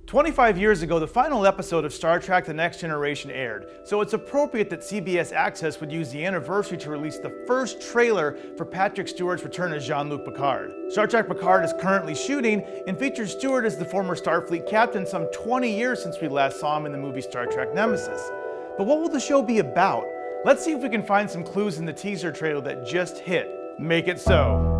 25 years ago, the final episode of Star Trek The Next Generation aired, so it's appropriate that CBS Access would use the anniversary to release the first trailer for Patrick Stewart's return as Jean-Luc Picard. Star Trek Picard is currently shooting and features Stewart as the former Starfleet captain some 20 years since we last saw him in the movie Star Trek Nemesis. But what will the show be about? Let's see if we can find some clues in the teaser trailer that just hit. Make it so.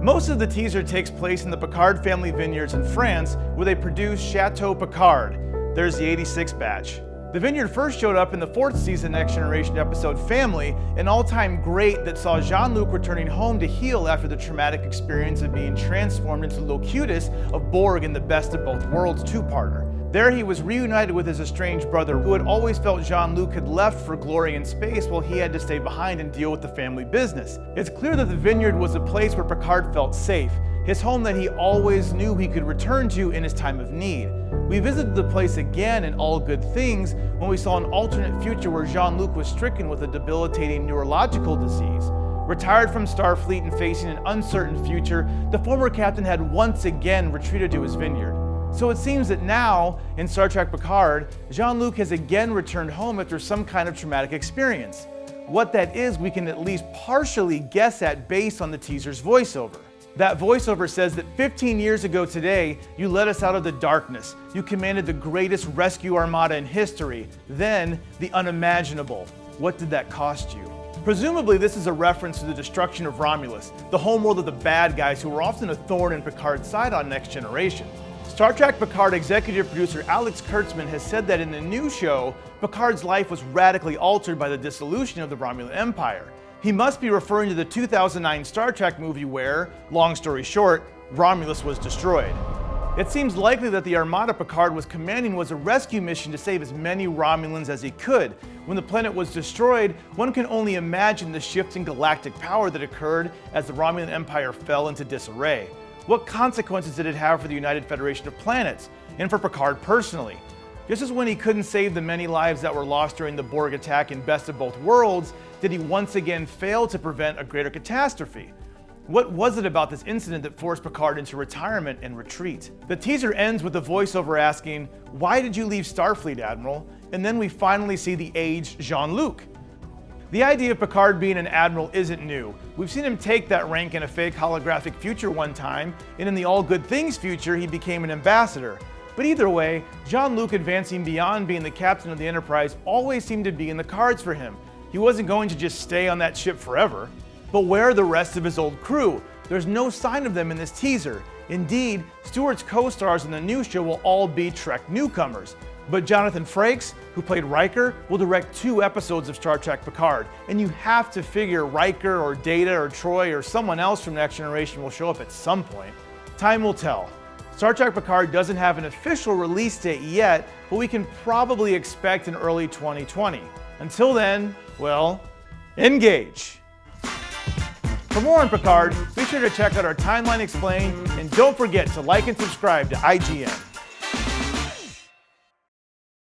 Most of the teaser takes place in the Picard family vineyards in France, where they produce Chateau Picard. There's the 86 batch. The vineyard first showed up in the 4th season Next Generation episode Family, an all-time great that saw Jean-Luc returning home to heal after the traumatic experience of being transformed into Locutus of Borg in the Best of Both Worlds two-parter. There he was reunited with his estranged brother, who had always felt Jean-Luc had left for glory in space while he had to stay behind and deal with the family business. It's clear that the vineyard was a place where Picard felt safe, his home that he always knew he could return to in his time of need. We visited the place again in All Good Things when we saw an alternate future where Jean-Luc was stricken with a debilitating neurological disease. Retired from Starfleet and facing an uncertain future, the former captain had once again retreated to his vineyard. So it seems that now, in Star Trek Picard, Jean-Luc has again returned home after some kind of traumatic experience. What that is, we can at least partially guess at based on the teaser's voiceover. That voiceover says that 15 years ago today, you led us out of the darkness. You commanded the greatest rescue armada in history. Then, the unimaginable. What did that cost you? Presumably, this is a reference to the destruction of Romulus, the homeworld of the bad guys who were often a thorn in Picard's side on Next Generation. Star Trek Picard executive producer Alex Kurtzman has said that in the new show, Picard's life was radically altered by the dissolution of the Romulan Empire. He must be referring to the 2009 Star Trek movie where, long story short, Romulus was destroyed. It seems likely that the armada Picard was commanding was a rescue mission to save as many Romulans as he could. When the planet was destroyed, one can only imagine the shift in galactic power that occurred as the Romulan Empire fell into disarray. What consequences did it have for the United Federation of Planets, and for Picard personally? Just as when he couldn't save the many lives that were lost during the Borg attack in Best of Both Worlds, did he once again fail to prevent a greater catastrophe? What was it about this incident that forced Picard into retirement and retreat? The teaser ends with the voiceover asking, "Why did you leave Starfleet, Admiral?" And then we finally see the aged Jean-Luc. The idea of Picard being an admiral isn't new. We've seen him take that rank in a fake holographic future one time, and in the All Good Things future, he became an ambassador. But either way, Jean-Luc advancing beyond being the captain of the Enterprise always seemed to be in the cards for him. He wasn't going to just stay on that ship forever. But where are the rest of his old crew? There's no sign of them in this teaser. Indeed, Stewart's co-stars in the new show will all be Trek newcomers. But Jonathan Frakes, who played Riker, will direct 2 episodes of Star Trek Picard, and you have to figure Riker or Data or Troy or someone else from Next Generation will show up at some point. Time will tell. Star Trek Picard doesn't have an official release date yet, but we can probably expect in early 2020. Until then, well, engage! For more on Picard, be sure to check out our Timeline Explained, and don't forget to like and subscribe to IGN.